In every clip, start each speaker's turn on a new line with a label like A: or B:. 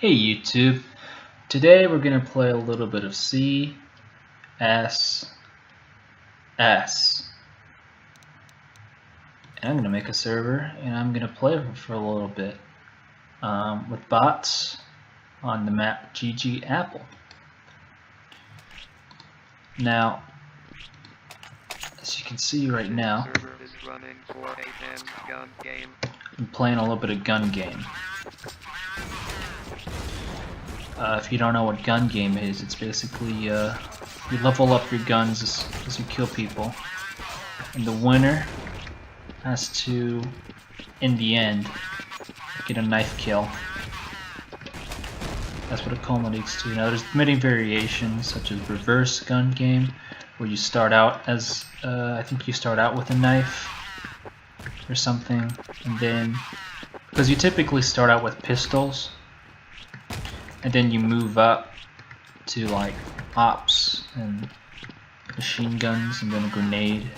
A: Hey YouTube, today we're going to play a little bit of CSS. And I'm going to make a server and I'm going to play for a little bit with bots on the map GG Apple. Now, as you can see right now, I'm playing a little bit of gun game. If you don't know what gun game is, it's basically you level up your guns as you kill people, and the winner has to, in the end, get a knife kill. That's what it culminates to. Now there's many variations, such as reverse gun game, where you start out as, I think you start out with a knife or something, and then, because you typically start out with pistols, and then you move up to like ops and machine guns and then a grenade.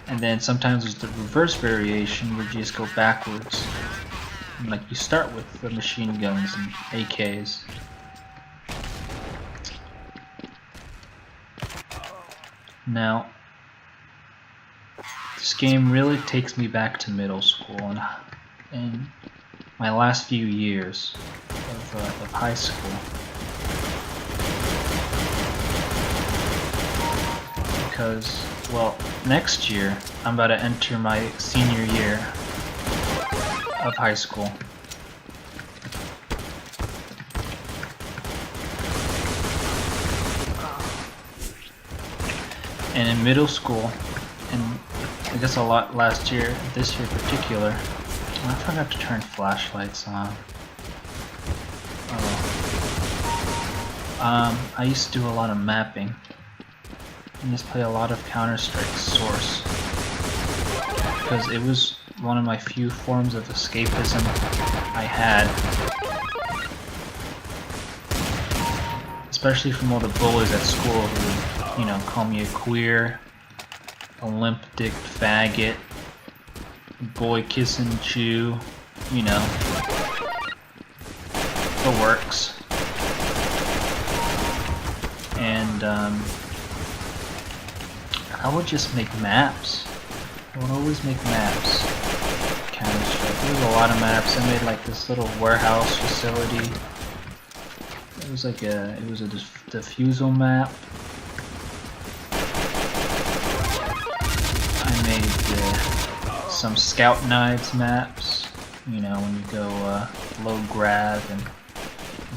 A: And then sometimes there's the reverse variation where you just go backwards. And like you start with the machine guns and AKs. Now, this game really takes me back to middle school and my last few years of high school, because, well, next year I'm about to enter my senior year of high school. And in middle school, and I guess a lot last year, this year in particular, I forgot to turn flashlights on. I used to do a lot of mapping. I used to play a lot of Counter-Strike Source because it was one of my few forms of escapism I had, especially from all the bullies at school who would, you know, call me a queer, a limp-dicked faggot, boy kissing Jew, you know, the works. And I would just make maps. I would always make maps. Counter-Strike. There was a lot of maps. I made like this little warehouse facility. It was like a defusal map. I made some scout knives maps. You know, when you go low grav and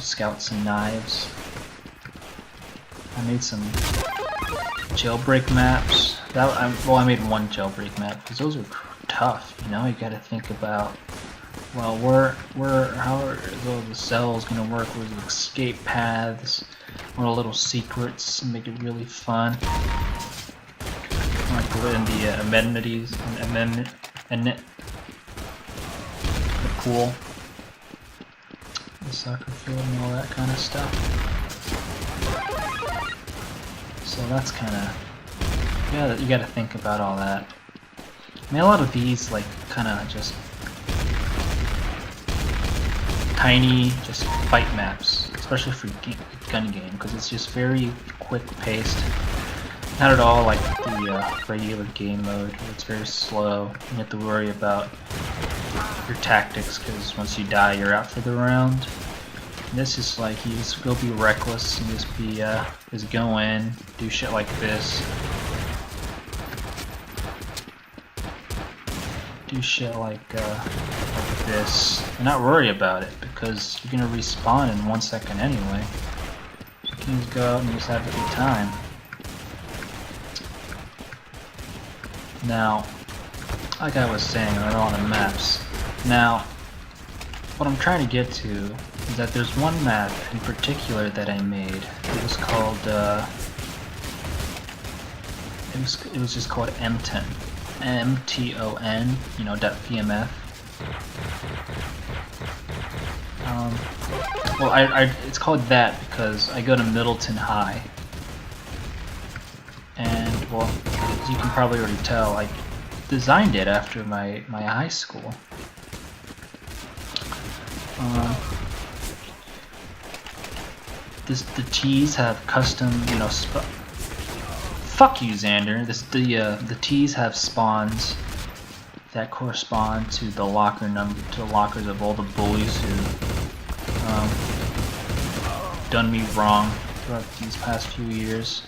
A: scouts and knives. I made some jailbreak maps. I made one jailbreak map because those were tough. You know, you got to think about, well, how are the cells gonna work? Where's the escape paths? What are little secrets and make it really fun? I like to put in the amenities and the pool, the soccer field, and all that kind of stuff. So that's kind of, yeah, you got to think about all that. I mean, a lot of these like kind of just tiny, just fight maps, especially for gun game, because it's just very quick paced. Not at all like the regular game mode, where it's very slow. You have to worry about your tactics, because once you die, you're out for the round. This is like, you just go be reckless and just go in, do shit like this. Do shit like this, and not worry about it, because you're gonna respawn in 1 second anyway. You can just go out and just have a good time. Now, like I was saying, I don't want maps. Now, what I'm trying to get to is that there's one map in particular that I made. It was called, it was just called MTON. M-T-O-N, you know, .vmf. Well, it's called that because I go to Middleton High. And, well, as you can probably already tell, I designed it after my high school. the T's have custom, you know, fuck you, Xander. The T's have spawns that correspond to the locker number, to the lockers of all the bullies who done me wrong throughout these past few years.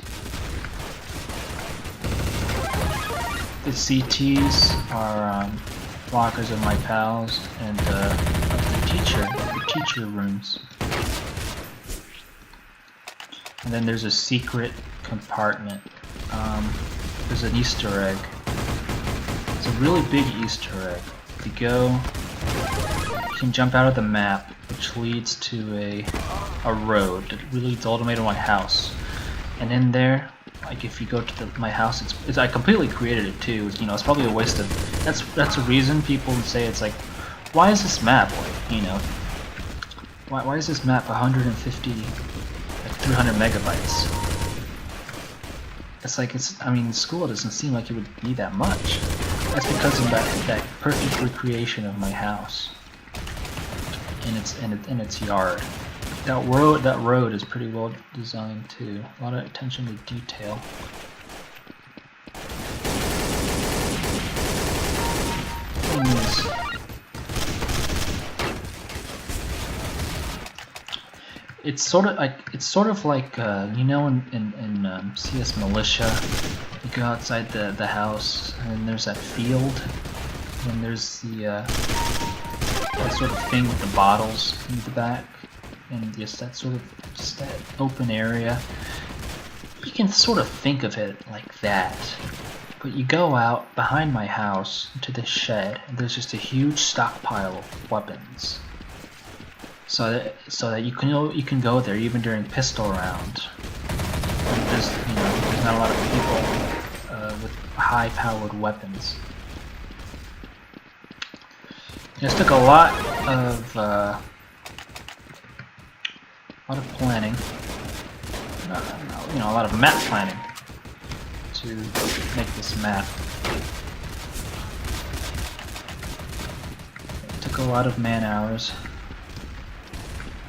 A: The CTs are lockers of my pals and the teacher rooms. And then there's a secret compartment. There's an Easter egg. It's a really big Easter egg. If you go, you can jump out of the map, which leads to a road that really leads all the way to my house. And in there, like if you go to my house, it's I completely created it too. You know, it's probably a waste of. That's a reason people say it's like, why is this map like, you know, why is this map 150, like 300 megabytes? It's like I mean, school doesn't seem like it would be that much. That's because of that perfect recreation of my house in its yard. That road is pretty well designed too. A lot of attention to detail. It's sort of like you know, in CS Militia, you go outside the house and there's that field, and there's the that sort of thing with the bottles in the back, and just that open area. You can sort of think of it like that. But you go out behind my house into the shed, and there's just a huge stockpile of weapons. So that you can go there even during pistol round. There's not a lot of people with high-powered weapons. This took a lot of planning. A lot of map planning to make this map. It took a lot of man hours.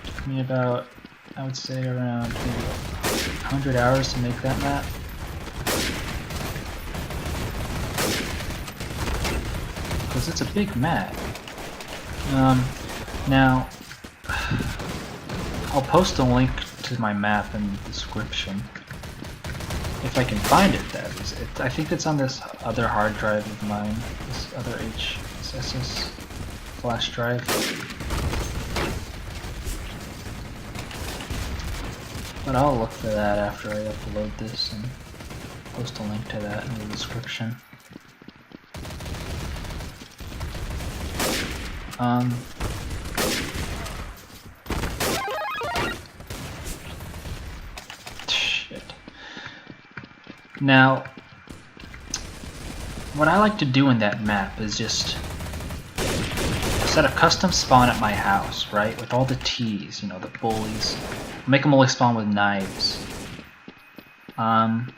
A: It took me about, I would say, around maybe 100 hours to make that map. Because it's a big map. Now, I'll post a link to my map in the description. If I can find it, that is. I think it's on this other hard drive of mine, this other HSS flash drive. But I'll look for that after I upload this and post a link to that in the description. Now, what I like to do in that map is just set a custom spawn at my house, right? With all the T's, the bullies. Make them only spawn with knives. In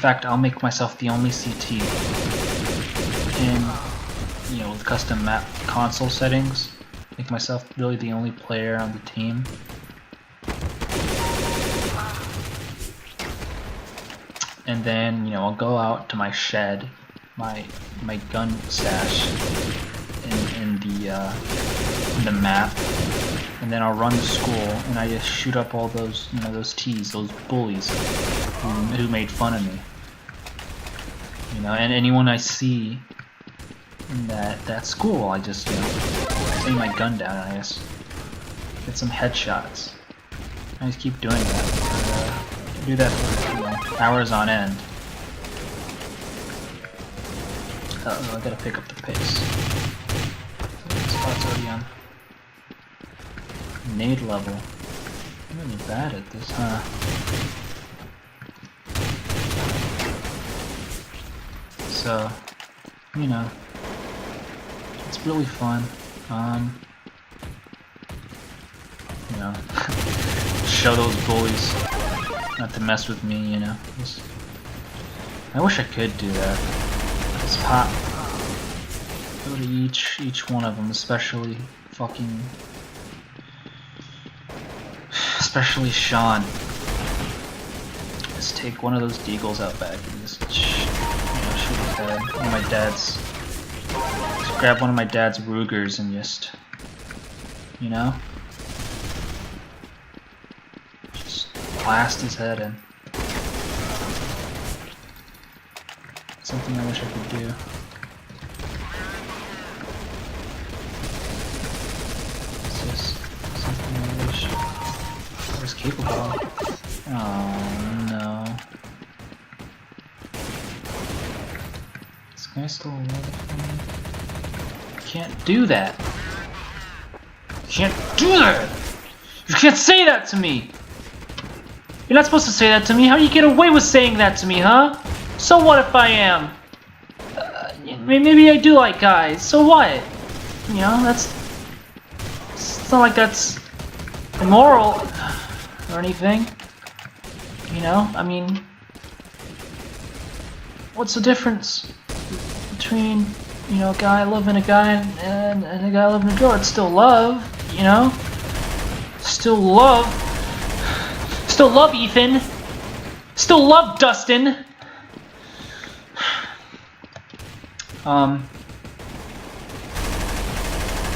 A: fact, I'll make myself the only CT in, with custom map console settings. Make myself really the only player on the team. And then, I'll go out to my shed, my gun stash in the map, and then I'll run to school and I just shoot up all those, those T's, those bullies who made fun of me. And anyone I see in that school, I just, aim my gun down and I just get some headshots. I just keep doing that. Do that for hours on end. Uh-oh, I gotta pick up the pace. The spot's already on nade level. I'm really bad at this, huh? So, it's really fun. Show those bullies not to mess with me, I wish I could do that. Just go to each one of them, especially especially Sean. Just take one of those deagles out back and just shoot his head. One of my dad's. Just grab one of my dad's Rugers and just, just blast his head in. Something I wish I could do. It's just something I wish I was capable of. Oh no. This guy still alive for me? I can't do that. You can't do that! You can't say that to me! You're not supposed to say that to me. How do you get away with saying that to me, huh? So what if I am? Maybe I do like guys. So what? It's not like that's immoral or anything. I mean, what's the difference between, a guy loving a guy and a guy loving a girl? It's still love, Still love. Still love Ethan. Still love Dustin.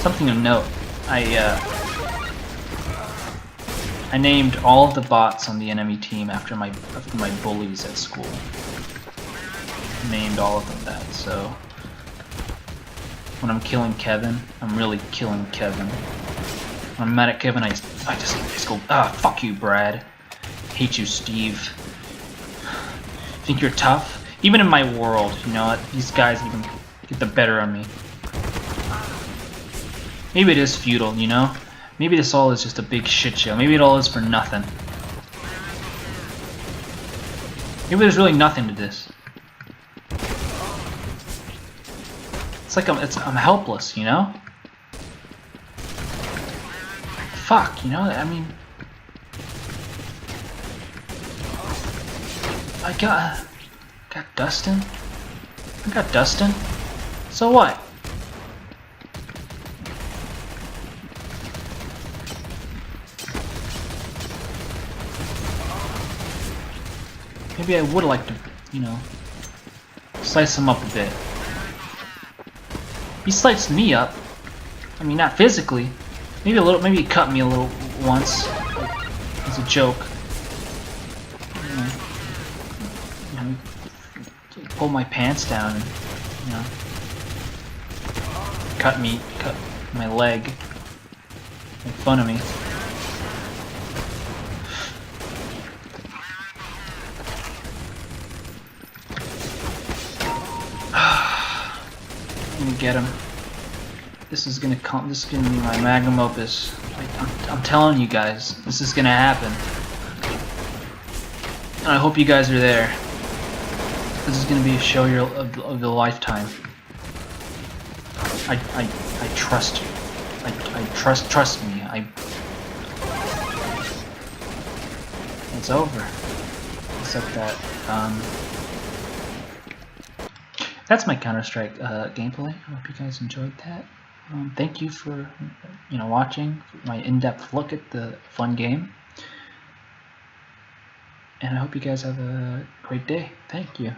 A: Something of note. I named all of the bots on the enemy team after my bullies at school. Named all of them that, so when I'm killing Kevin, I'm really killing Kevin. When I'm mad at Kevin, I just go, fuck you, Brad. Hate you, Steve. Think you're tough? Even in my world, these guys even get the better of me. Maybe it is futile, Maybe this all is just a big shit show. Maybe it all is for nothing. Maybe there's really nothing to this. It's like I'm helpless, Fuck, I mean, I got Dustin. I got Dustin. So what? Maybe I would like to, slice him up a bit. He sliced me up. I mean, not physically. Maybe a little. Maybe he cut me a little once, as a joke. Pull my pants down and, cut my leg, make fun of me. I'm gonna get him. This is gonna be my magnum opus. I'm telling you guys, this is gonna happen. And I hope you guys are there. This is gonna be a show of your lifetime. I trust you. I trust me. It's over. Except that that's my Counter-Strike gameplay. I hope you guys enjoyed that. Thank you for watching my in-depth look at the fun game. And I hope you guys have a great day. Thank you.